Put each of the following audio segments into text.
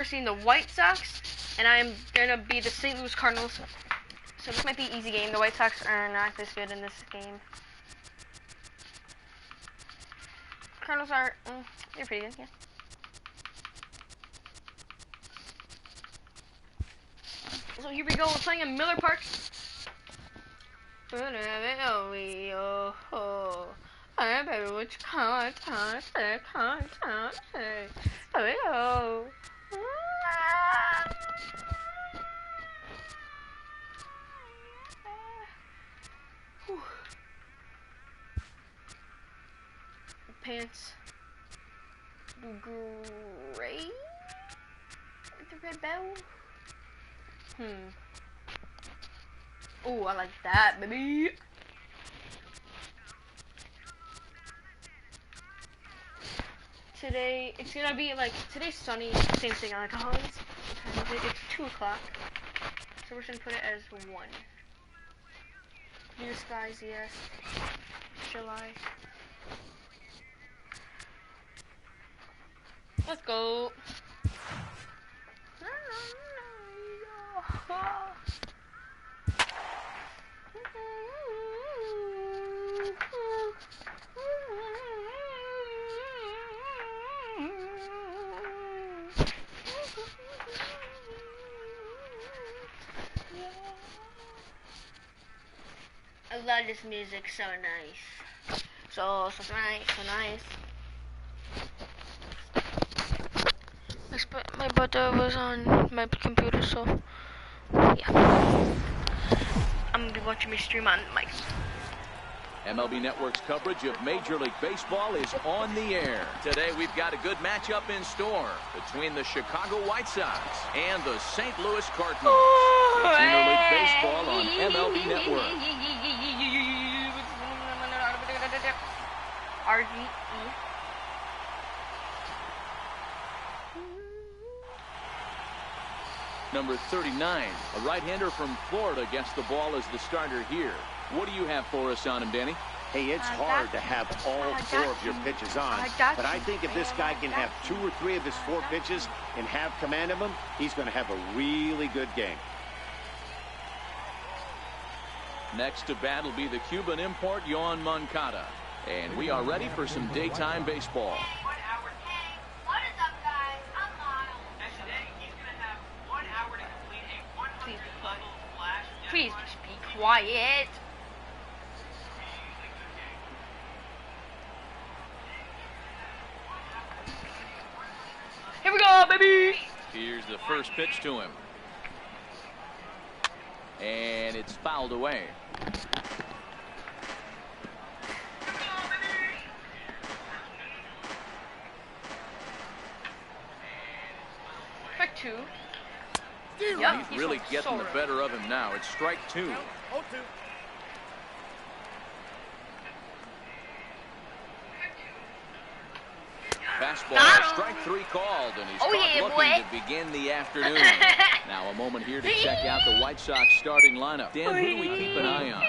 Versing the White Sox, and I'm gonna be the St. Louis Cardinals. So this might be an easy game. The White Sox are not this good in this game. Cardinals are, they're pretty good, yeah. So here we go. We're playing in Miller Park. Pants do gray with the red bow. Oh, I like that, baby. Today, it's gonna be like, today's sunny, same thing, I like always. It's 2 o'clock, so we're just gonna put it as 1. Blue skies, yes. July. Let's go. I love this music, so nice. So nice, so nice. My brother was on my computer, so yeah. I'm gonna be watching me stream on mic. MLB Network's coverage of Major League Baseball is on the air. Today we've got a good matchup in store between the Chicago White Sox and the St. Louis Cardinals. It's Interleague Baseball on MLB Network. RGE. Number 39, a right-hander from Florida, gets the ball as the starter here. What do you have for us on him, Danny? Hey, it's hard to have all 4 of your pitches on, but I think if this guy can have 2 or 3 of his 4 pitches and have command of them, he's going to have a really good game. Next to bat will be the Cuban import, Yoan Moncada. And we are ready for some daytime baseball. Please just be quiet. Here we go, baby. Here's the first pitch to him. And it's fouled away. Strike 2. Yep, he's really getting the better of him now. It's strike 2. Fastball, strike 3 called, and he's caught looking to begin the afternoon. Now a moment here to check out the White Sox starting lineup. Dan, who do we keep an eye on?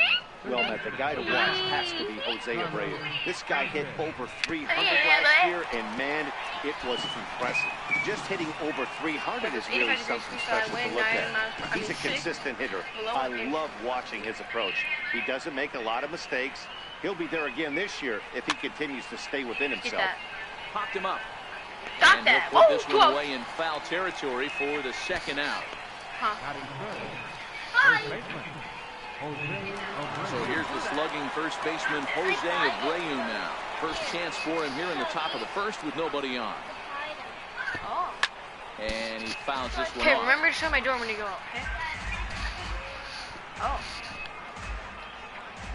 Well, Matt, the guy to watch has to be Jose Abreu. This guy hit over 300 last year, and man, it was impressive. Just hitting over 300 is really something special to look at. He's a consistent hitter. I love watching his approach. He doesn't make a lot of mistakes. He'll be there again this year if he continues to stay within himself. Popped him up. Stop that. He'll put this one away in foul territory for the second out. So here's the slugging first baseman, Jose Abreu now. First chance for him here in the top of the first with nobody on. And he fouls this one off. Okay, remember to shut my door when you go out, okay?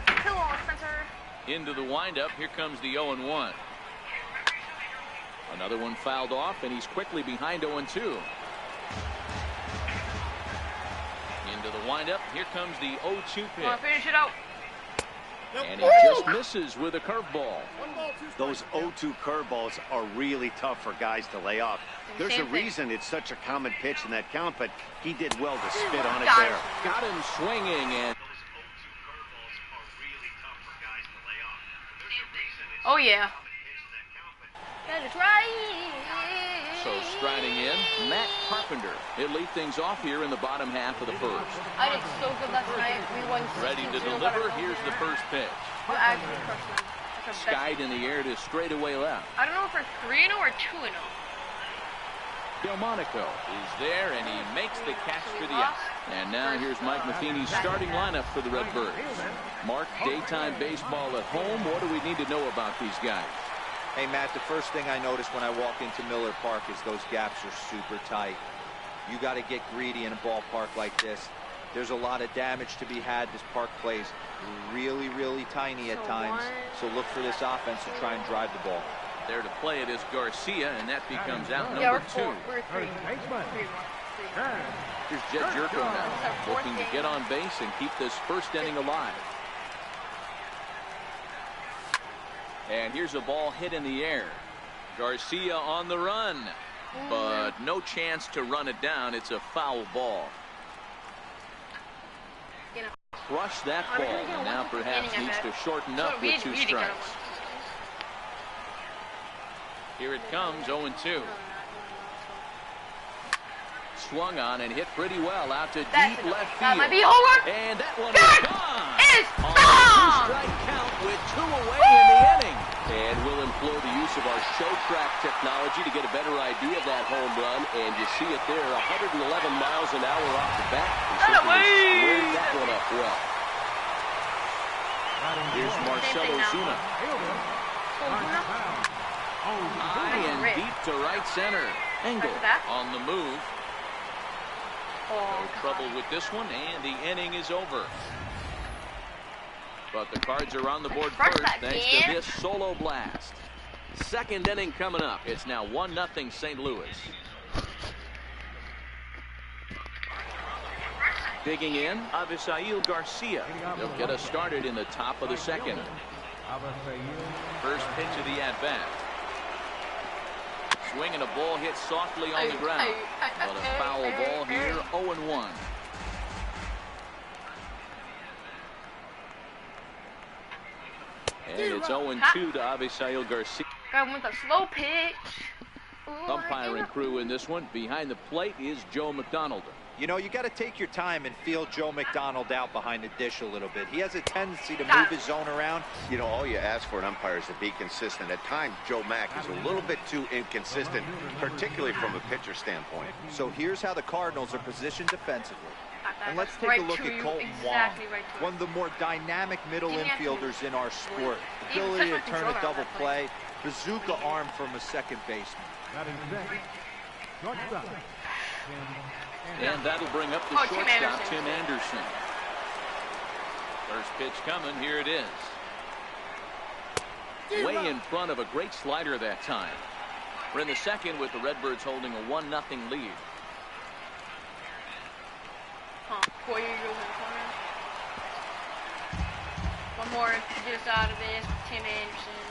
Hello, Spencer. Into the windup. Here comes the 0-1. Another one fouled off, and he's quickly behind 0-2. Into the windup. Here comes the 0-2 pitch. Finish it out. And he just misses with a curveball. Those 0-2 curveballs are really tough for guys to lay off. There's a reason it's such a common pitch in that count, but he did well to spit on it there. Got him swinging, and oh yeah. That is right. So striding in, Matt Carpenter. He'll lead things off here in the bottom half of the first. I did so good last night. We won 16-0. Ready to deliver. Here's the first pitch. We actually crushed them. That's our Skied in the air to straightaway left. I don't know if we're 3-0 or 2-0. Delmonico is there, and he makes the catch for the out. And now here's Mike Matheny's starting lineup for the Redbirds. Mark, daytime baseball at home. What do we need to know about these guys? Hey, Matt, the first thing I notice when I walk into Miller Park is those gaps are super tight. You got to get greedy in a ballpark like this. There's a lot of damage to be had. This park plays really, really tiny at times. So look for this offense to try and drive the ball. There to play it is Garcia, and that becomes out number 2. We're 3. Here's Jed Jerko now, looking to get on base and keep this first inning alive. And here's a ball hit in the air. Garcia on the run, but no chance to run it down. It's a foul ball. Crush that ball, and now perhaps needs to shorten up with 2 strikes. Here it comes, 0-2. Swung on and hit pretty well out to deep left field. That might be over. And that one is gone. It's On a gone. 2-strike count with 2 away in the inning. And we'll employ the use of our show track technology to get a better idea of that home run. And you see it there, 111 miles an hour off the bat. Squared that one up well. Here's Marcell Ozuna. High and deep to right center. Engel on the move. No trouble with this one, and the inning is over. But the Cards are on the board first thanks to this solo blast. Second inning coming up. It's now 1-0 St. Louis. Digging in, Avisail Garcia. They'll get us started in the top of the second. First pitch of the at-bat. Swinging a ball hit softly on the ground. But a foul ball here, 0-1. And it's 0-2 to Avisail Garcia. Got with a slow pitch. Umpiring crew in this one. Behind the plate is Joe McDonald. You know, you got to take your time and feel Joe McDonald out behind the dish a little bit. He has a tendency to move his zone around. You know, all you ask for an umpire is to be consistent. At times, Joe Mack is a little bit too inconsistent, particularly from a pitcher standpoint. So here's how the Cardinals are positioned defensively. And let's take Right a look to at you, Colton exactly Wong, right to one of the more dynamic middle Give me that infielders in our sport. Even Ability to touch my turn a controller double on that play, bazooka arm from a second baseman. And that'll bring up the shortstop, Tim Anderson. First pitch coming. Here it is. Way in front of a great slider that time. We're in the second with the Redbirds holding a 1-0 lead. One more to get us out of this. Tim Anderson.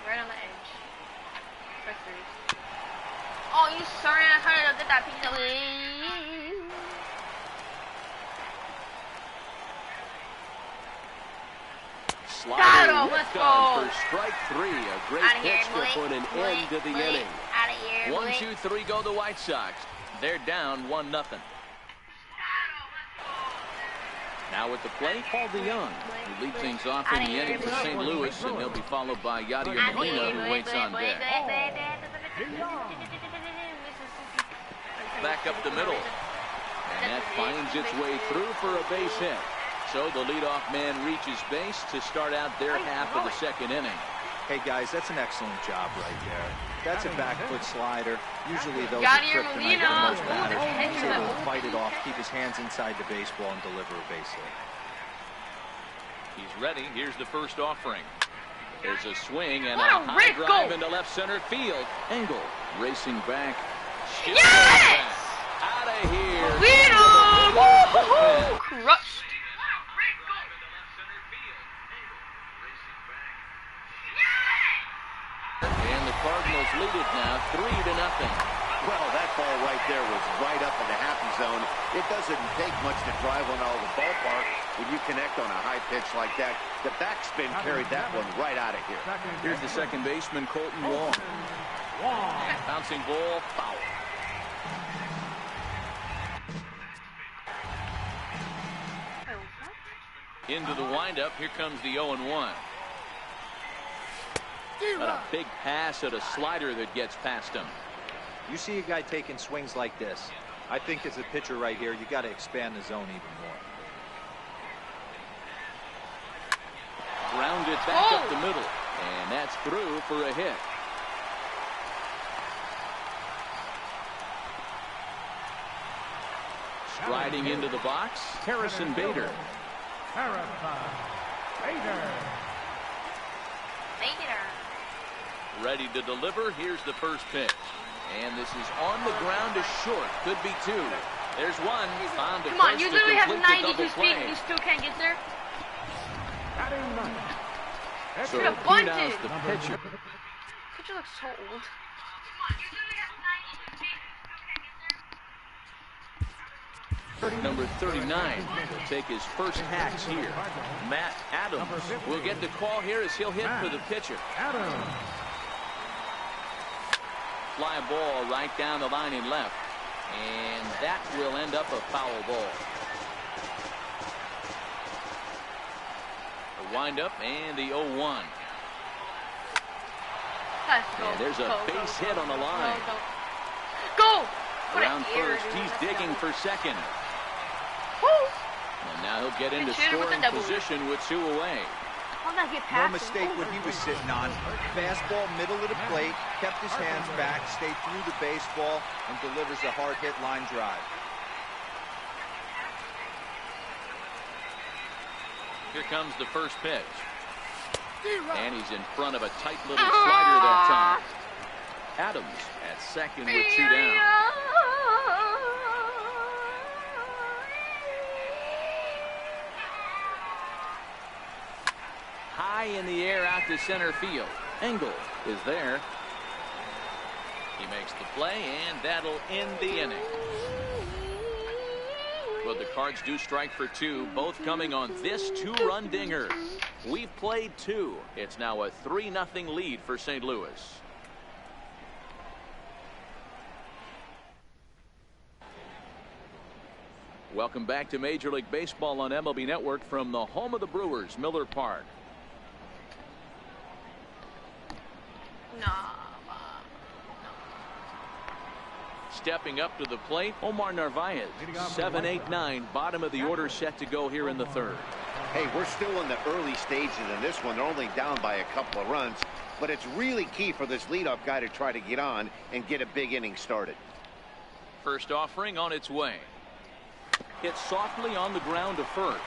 Right on the edge. Press 3. Oh, you sorry, I tried to get that piece of it. Slider whipped on for strike 3. A great pitch to put an end to the inning. Out of here, 1, 2, 3 go the White Sox. They're down 1-0. Now at the plate, Paul DeYoung, who leads things off in the inning for St. Louis, and he'll be followed by Yadier Molina, who waits on deck. Back up the middle. And that finds its way through for a base hit. So the leadoff man reaches base to start out their half of the second inning. Hey guys, that's an excellent job right there. That's a back foot slider. Usually those are kryptonite for most batters. He's able to fight it off, keep his hands inside the baseball, and deliver a base hit. He's ready. Here's the first offering. There's a swing and a high drive into left center field. Engel racing back. Yes! Out of here. Lead him! Woo-hoo-hoo! Crushed. And the Cardinals lead it now 3-0. Well, that ball right there was right up in the happy zone. It doesn't take much to drive one out of the ballpark when you connect on a high pitch like that. The backspin carried that one right out of here. Here's the second baseman, Colton Wong. Bouncing ball, foul. Into the windup. Here comes the 0-1. But a big pass at a slider that gets past him. You see a guy taking swings like this. I think as a pitcher right here, you got to expand the zone even more. Grounded back up the middle. And that's through for a hit. Striding into the box, Harrison Bader. Ready to deliver. Here's the first pitch. And this is on the ground to short. Could be two. There's one. Found to Come on, first you to literally have complete the 92 double speed play. and you still can't get there? So Should've bunted. Kuna's the pitcher. Pitcher looks so old. Number 39 will take his first hacks here. Matt Adams will get the call here as he'll hit for the pitcher. Fly ball right down the line in left. And that will end up a foul ball. The windup and the 0-1. And there's a base hit on the line. Go! Around first, he's digging for second. Woo! And now he'll get into Shoot him with the scoring double. position with two away. How'd that get No past him? mistake what he was sitting on. Fastball, middle of the plate, kept his hands back, stayed through the baseball, and delivers a hard hit line drive. Here comes the first pitch. And he's in front of a tight little slider that time. Adams at second with two down. High in the air out to center field. Engel is there. He makes the play, and that'll end the inning. Well, the Cards do strike for two, both coming on this two-run dinger. We've played two. It's now a 3-0 lead for St. Louis. Welcome back to Major League Baseball on MLB Network from the home of the Brewers, Miller Park. Stepping up to the plate, Omar Narvaez. 7-8-9, bottom of the order set to go here in the third. Hey, we're still in the early stages in this one. They're only down by a couple of runs, but it's really key for this leadoff guy to try to get on and get a big inning started. First offering on its way. Hit softly on the ground to first.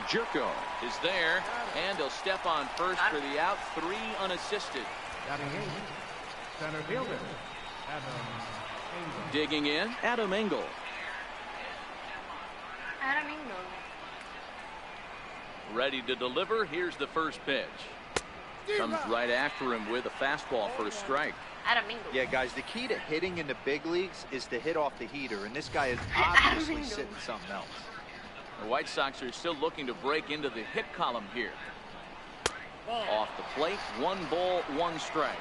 Jerko is there, and he'll step on first for the out. 3 unassisted. Center fielder, Digging in, Adam Engel. Adam Engel. Ready to deliver. Here's the first pitch. Comes right after him with a fastball for a strike. Adam Engel. Yeah, guys, the key to hitting in the big leagues is to hit off the heater, and this guy is obviously sitting something else. The White Sox are still looking to break into the hit column here. Off the plate, 1 ball, 1 strike.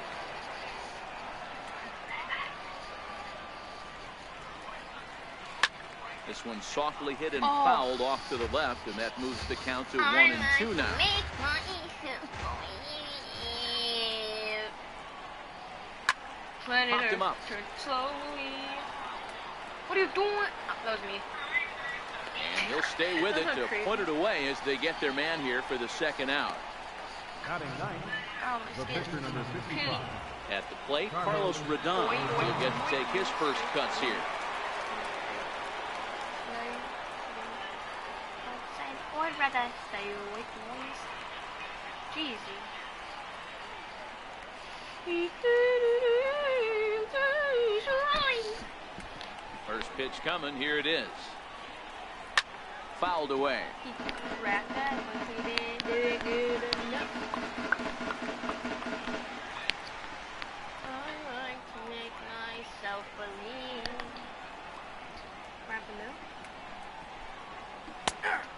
This one softly hit and fouled off to the left, and that moves the count to 1-2 now. Popped him up. Slowly. What are you doing? Oh, that was me. And he'll stay with it to put it away as they get their man here for the second out. batting ninth, Oh, the my skin. pitcher number 55. At the plate, Carlos Rodon will get to take his first cuts here. I'd rather stay away from noise. Jeezy. First pitch coming. Here it is. Fouled away. He cracked that, but he didn't do it good enough. I like to make myself believe.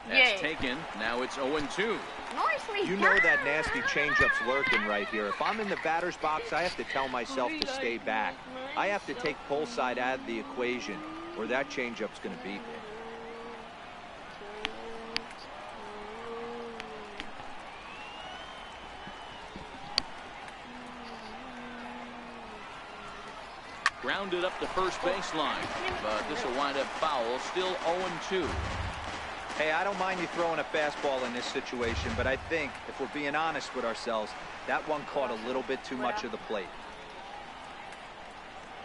That's taken. Now it's 0-2. Nicely You know that nasty changeup's lurking right here. If I'm in the batter's box, I have to tell myself to stay back. I have to take pull side out of the equation, or that changeup's going to beat me. Grounded up the first baseline, but this will wind up foul. Still 0-2. Hey, I don't mind you throwing a fastball in this situation, but I think, if we're being honest with ourselves, that one caught a little bit too much of the plate.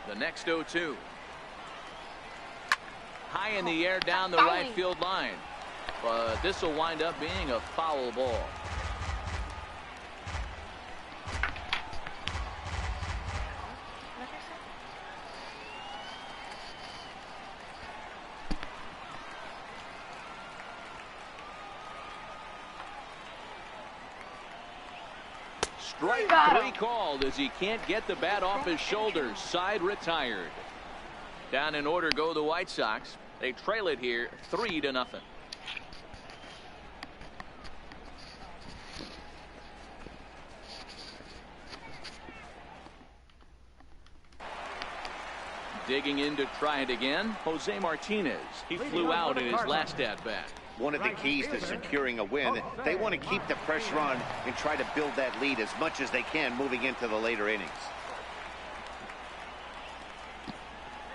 The next 0-2. High in the air down the right field line. But this will wind up being a foul ball. Strike 3 called as he can't get the bat off his shoulders. Side retired. Down in order go the White Sox. They trail it here 3-0. Digging in to try it again, Jose Martinez. He flew out in his last at-bat. One of the keys to securing a win, they want to keep the pressure on and try to build that lead as much as they can moving into the later innings.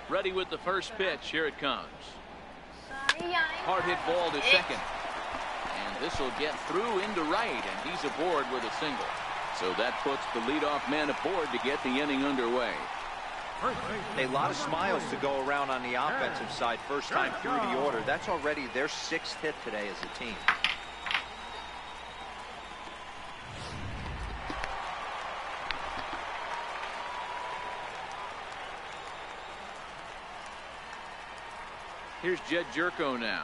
Ready with the first pitch. Here it comes. Hard hit ball to second. And this will get through into right, and he's aboard with a single. So that puts the leadoff man aboard to get the inning underway. A lot of smiles to go around on the offensive side. First time through the order. That's already their 6th hit today as a team. Here's Jed Jerko now.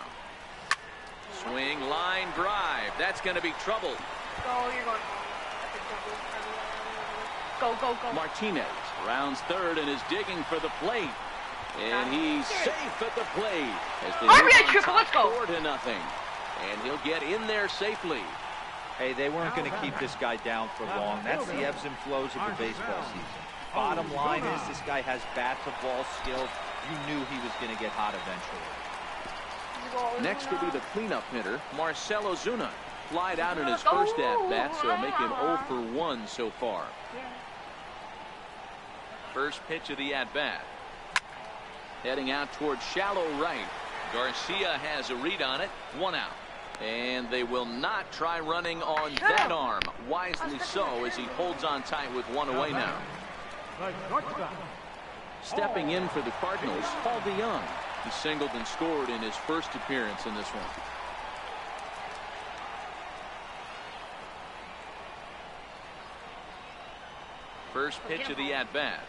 Swing, line, drive. That's going to be trouble. Go, you're going. Go, go, go. Martinez rounds third and is digging for the plate. And he's safe at the plate. As they RBI triple, let's go. 4-0. And he'll get in there safely. Hey, they weren't going to keep this guy down for long. That's the ebbs and flows of the baseball season. Bottom line is this guy has bat-to-ball skills. You knew he was going to get hot eventually. Next will be the cleanup hitter, Marcell Ozuna. Flied out in his first at-bat, so making 0 for 1 so far. First pitch of the at-bat. Heading out towards shallow right. Garcia has a read on it. 1 out. And they will not try running on that arm. Wisely so, as he holds on tight with 1 away now. Stepping in for the Cardinals, Paul DeJong. He singled and scored in his first appearance in this one. First pitch of the at-bat.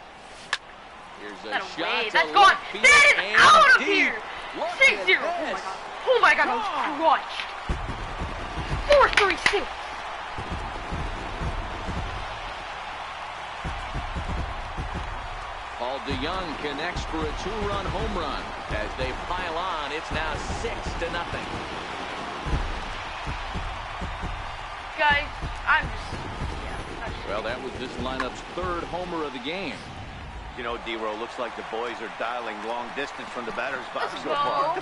Here's a shot. That's gone. That is out of here. 6-0. Oh my god. Oh my god. That was clutch. 4-3-6. Paul DeJong connects for a 2-run home run. As they pile on, it's now 6-0. Guys, I'm just... Well, that was this lineup's 3rd homer of the game. You know, D-Row, looks like the boys are dialing long distance from the batter's box so far.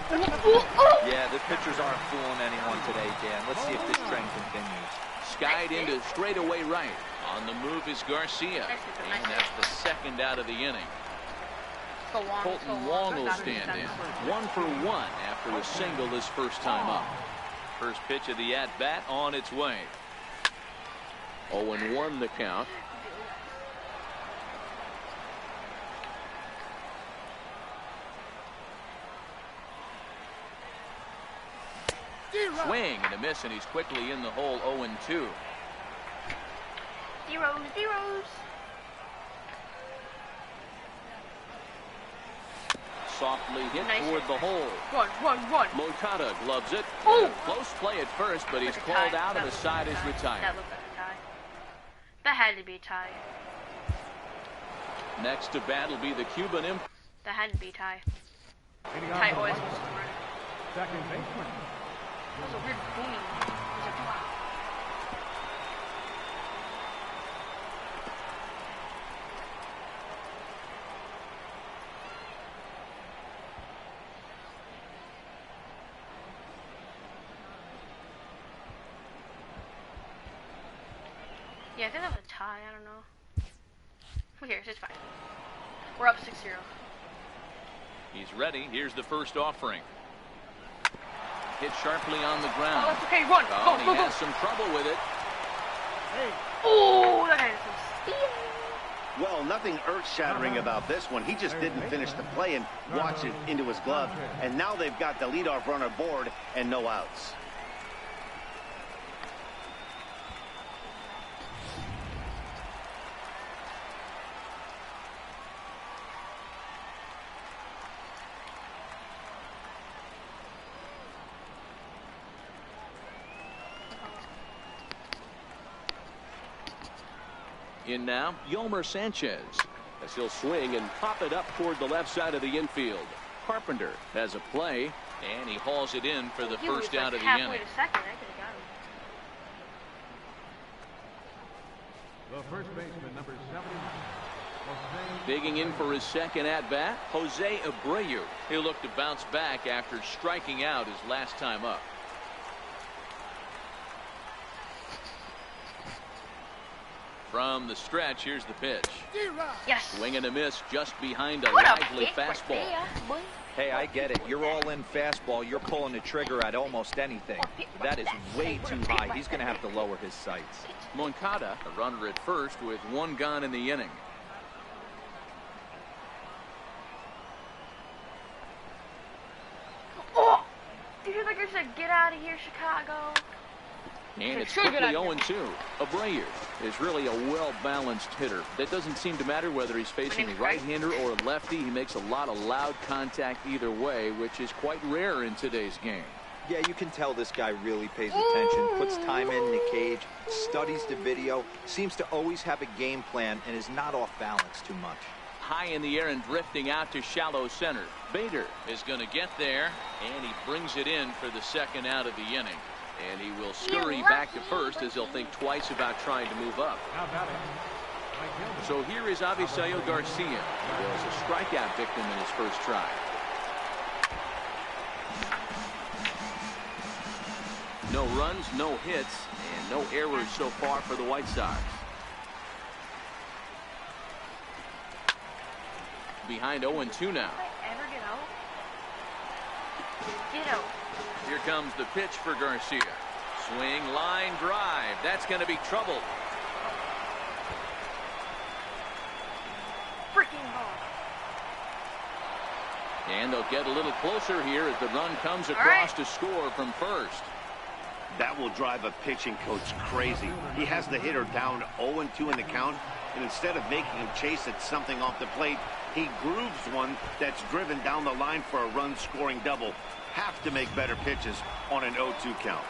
Yeah, the pitchers aren't fooling anyone today, Dan. Let's see if this trend continues. Skied into straightaway right. On the move is Garcia. And that's the 2nd out of the inning. Colton Wong will stand in. 1 for 1 after a single his first time up. First pitch of the at-bat on its way. 0-1 the count. Swing and a miss, and he's quickly in the hole. 0-2. Zeros. Softly hit toward the hole. One. Moncada gloves it. Close play at first, but he's called out and the side is retired. That looked like a tie. That had to be a tie. Next to bat will be the Cuban imp. That had to be a tie. Tie always was 2nd baseman. That was a weird boom. It was like, wow. Yeah, I think that was a tie. I don't know. Who cares? It's fine. We're up 6-0. He's ready. Here's the first offering. Hit sharply on the ground. Oh, that's okay. Run. Oh, Go, he has some trouble with it. Oh, that guy has some speed. Well, nothing earth-shattering about this one. He just didn't finish the play and watch it into his glove. And now they've got the leadoff runner board and no outs. In now, Yolmer Sanchez, as he'll swing and pop it up toward the left side of the infield. Carpenter has a play, and he hauls it in for the first out of the inning. Halfway to second, I could have got him. The first baseman, number 70. Digging in for his second at-bat, Jose Abreu. He'll look to bounce back after striking out his last time up. From the stretch, here's the pitch. Yes. Swing and a miss just behind a What a lively pick right fastball. there, boy. Hey, I get it. You're all in fastball. You're pulling the trigger at almost anything. That is way too high. He's going to have to lower his sights. Moncada, a runner at first with one gone in the inning. Oh! Did you hear that guy said, get out of here, Chicago? And it's Sure, quickly good idea. 0-2. Abreu is really a well-balanced hitter. That doesn't seem to matter whether he's facing a name's Greg. right-hander or a lefty. He makes a lot of loud contact either way, which is quite rare in today's game. Yeah, you can tell this guy really pays attention, puts time in the cage, studies the video, seems to always have a game plan, and is not off balance too much. High in the air and drifting out to shallow center. Bader is going to get there, and he brings it in for the second out of the inning. And he will scurry back to first as he'll think twice about trying to move up. Now batting, Mike Gilman. So here is Avisaíl Garcia. He was a strikeout victim in his first try. No runs, no hits, and no errors so far for the White Sox. Behind 0-2 now. Ever get out? Get out. Here comes the pitch for Garcia. Swing, line, drive. That's going to be trouble. Freaking ball. And they'll get a little closer here as the run comes across to score from first. That will drive a pitching coach crazy. He has the hitter down 0-2 in the count, and instead of making him chase at something off the plate, he grooves one that's driven down the line for a run-scoring double. Have to make better pitches on an 0-2 count.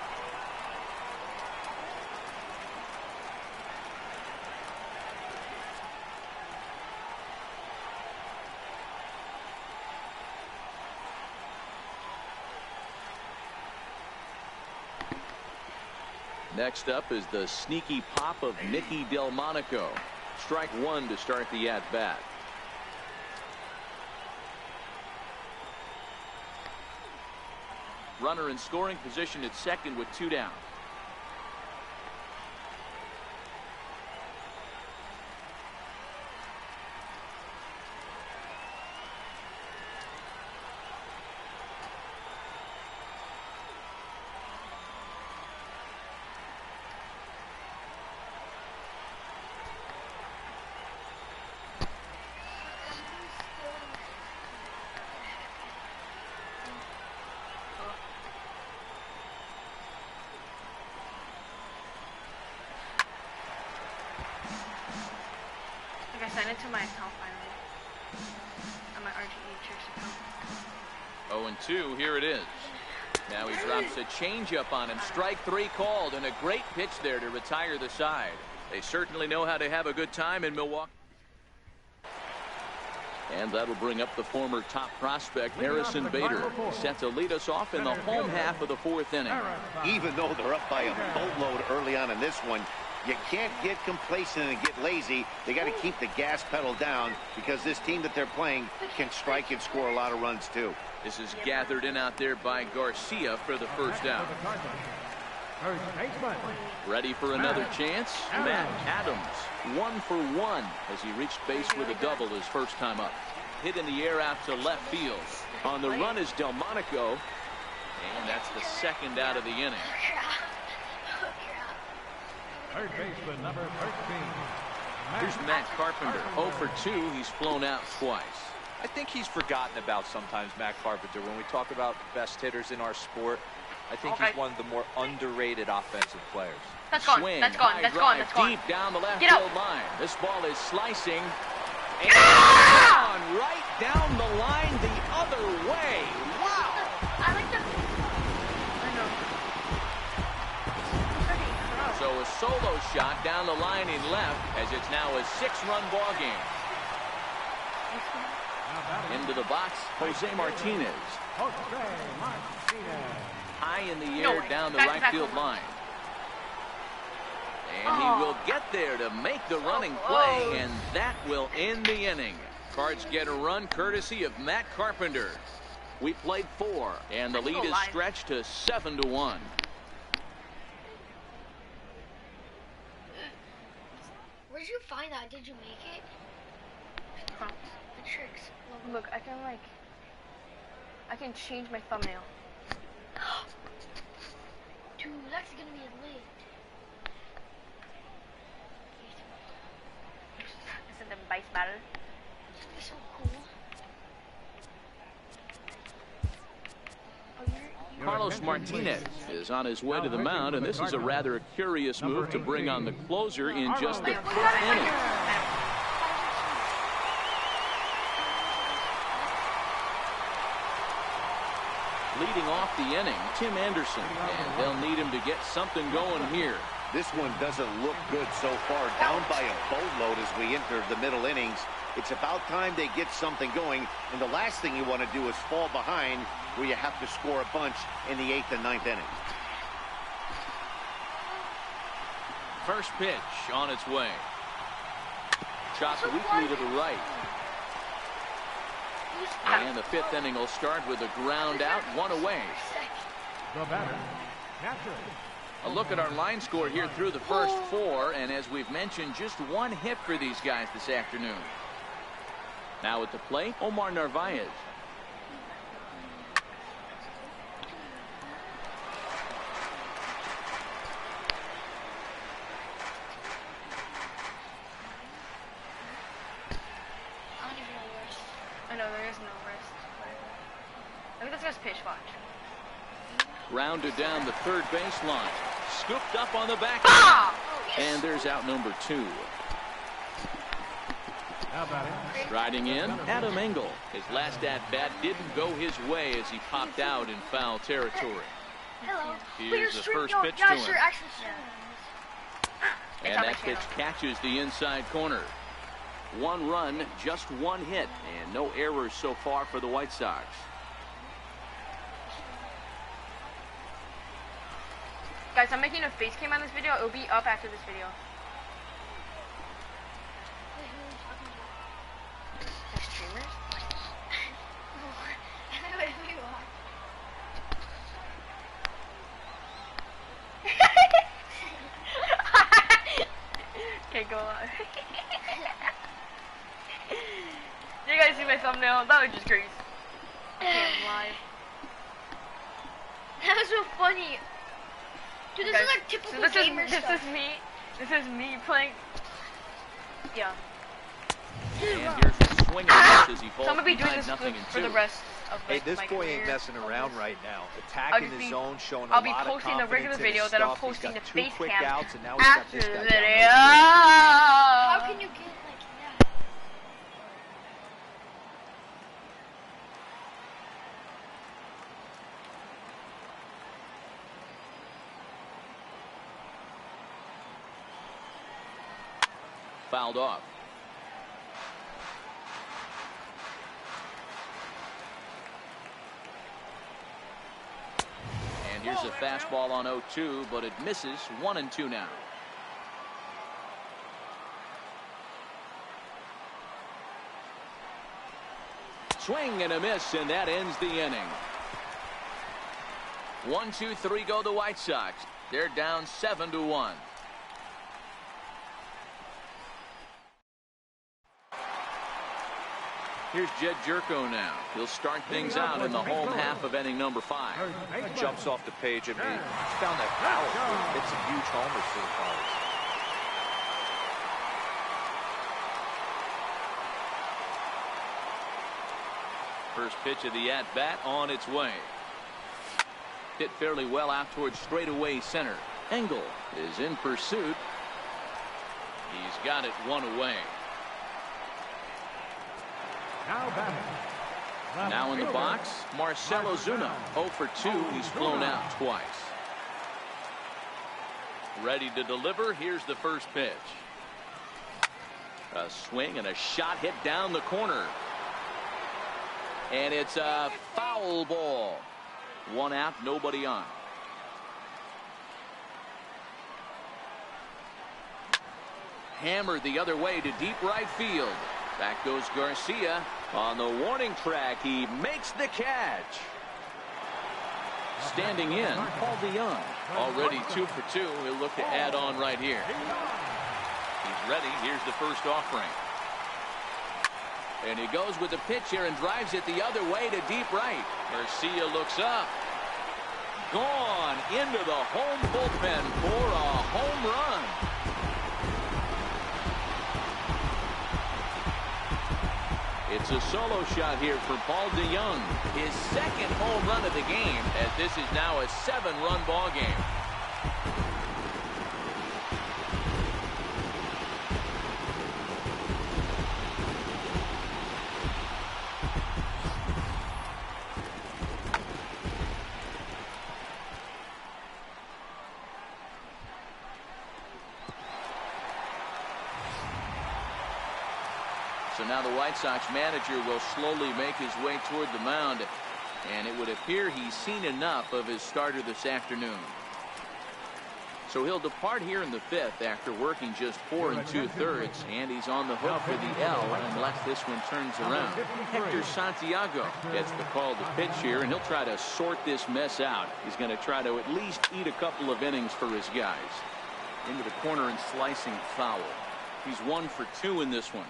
Next up is the sneaky pop of Nicky Delmonico. Strike one to start the at-bat. Runner in scoring position at second with two down. I signed into my account finally. On my RGE Chicks account. 0-2, here it is. Now he drops a changeup on him. Strike three called, and a great pitch there to retire the side. They certainly know how to have a good time in Milwaukee. And that'll bring up the former top prospect, Harrison Bader, set to lead us off in the home half of the fourth inning. Even though they're up by a boatload early on in this one, you can't get complacent and get lazy. They got to keep the gas pedal down because this team that they're playing can strike and score a lot of runs too. This is gathered in out there by Garcia for the first out. First baseman. Ready for another chance? Matt Adams, 1 for 1 as he reached base with a double his first time up. Hit in the air out to left field. On the run is Delmonico, and that's the second out of the inning. Third baseman, number 13. Here's Matt Carpenter, 0 for 2. He's flown out twice. I think he's forgotten about sometimes, Matt Carpenter. When we talk about best hitters in our sport, I think he's one of the more underrated offensive players. That's gone. Swing, That's gone. high That's drive, gone. That's gone. deep down the left Get out. field line. This ball is slicing. And gone right down the line the other way. Wow. I like the. I know. So a solo shot down the line in left as it's now a 6-run ball game. Into the box, Jose Martinez. Jose Martinez. High in the No air way. down the Back, right back, field back. line. And he will get there to make the running play, and that will end the inning. Cards get a run courtesy of Matt Carpenter. We played 4, and the lead is stretched to 7-1. Where'd you find that? Did you make it? Huh. The tricks. Look, I can change my thumbnail. Dude, that's gonna be lit. Isn't the base matter? It's gonna be so cool. Oh, you're Carlos Martinez is on his way to the mound, and this is a rather curious move to bring on the closer in just the 5th inning. Leading off the inning, Tim Anderson, and they'll need him to get something going here. This one doesn't look good so far. Down by a boatload as we enter the middle innings. It's about time they get something going, and the last thing you want to do is fall behind where you have to score a bunch in the 8th and 9th innings. First pitch on its way. Chopped weakly to the right. And the 5th inning will start with a ground out, 1 away. The batter, catcher. A look at our line score here through the first 4, and as we've mentioned, just 1 hit for these guys this afternoon. Now at the plate, Omar Narvaez. I know there is no rest. I think that's just pitch watch. Rounded down the third baseline. Scooped up on the back. Ah! And there's out number 2. Now batting. Riding in, Adam Engel. His last at-bat didn't go his way as he popped out in foul territory. Hello. Here's the first pitch to Guys, him. you're actually And that pitch catches the inside corner. 1 run, just 1 hit, and no errors so far for the White Sox. Guys, I'm making a face cam on this video. It'll be up after this video. The streamers? Okay, go on. You guys see my thumbnail? That was just crazy. I can't lie. That was so funny. Dude, this Guys, is like typical so gamer stuff. This is me playing. Yeah. And here's the swing and miss as he So falls I'm gonna be doing behind this nothing for in the 2. rest of Hey, like, this my boy ain't career. messing around right now. I'll Attacking just the be- zone, showing I'll a be lot of posting the regular confidence in his video that I'm stuff. He's posting got to 2 face quick cam outs, and now he's got after this the guy video. How can you get like that? Fouled off. And here's a fastball on 0-2, but it misses. 1-2 now. Swing and a miss, and that ends the inning. 1, 2, 3 go the White Sox. They're down 7-1. Here's Jed Jerko now. He'll start things out in the home half of inning number 5. It jumps off the page at me. He's found that power. It's some huge homers for the Pirates. First pitch of the at-bat on its way. Hit fairly well out towards straightaway center. Engel is in pursuit. He's got it one away. Now in the box, Marcell Ozuna. 0 for 2. He's flown out twice. Ready to deliver. Here's the first pitch. A swing and a shot hit down the corner. And it's a foul ball. 1 out, nobody on. Hammered the other way to deep right field. Back goes Garcia. On the warning track, he makes the catch. Standing in, Paul DeJong. Already 2 for 2. He'll look to add on right here. He's ready. Here's the first offering. And he goes with the pitch here and drives it the other way to deep right. Garcia looks up. Gone into the home bullpen for a home run. It's a solo shot here for Paul DeJong. His second home run of the game, as this is now a 7-run ball game. So now the White Sox manager will slowly make his way toward the mound, and it would appear he's seen enough of his starter this afternoon. So he'll depart here in the 5th after working just 4 2/3, and he's on the hook for the L unless this one turns around. Hector Santiago gets the call to pitch here, and he'll try to sort this mess out. He's going to try to at least eat a couple of innings for his guys. Into the corner and slicing foul. He's 1 for 2 in this one.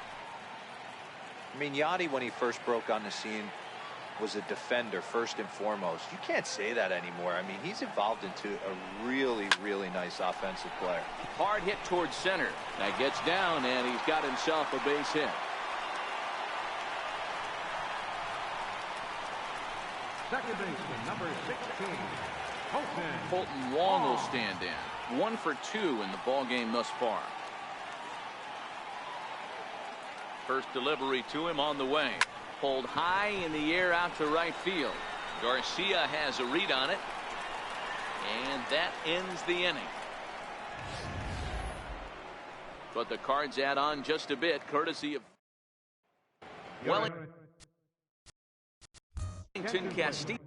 I mean, Yadi, when he first broke on the scene, was a defender first and foremost. You can't say that anymore. I mean, he's evolved into a really, really nice offensive player. Hard hit towards center. That gets down, and he's got himself a base hit. Second baseman, number 16, Colton Wong will stand in. 1 for 2 in the ball game thus far. First delivery to him on the way. Pulled high in the air out to right field. Garcia has a read on it. And that ends the inning. But the Cards add on just a bit, courtesy of Wellington Castillo.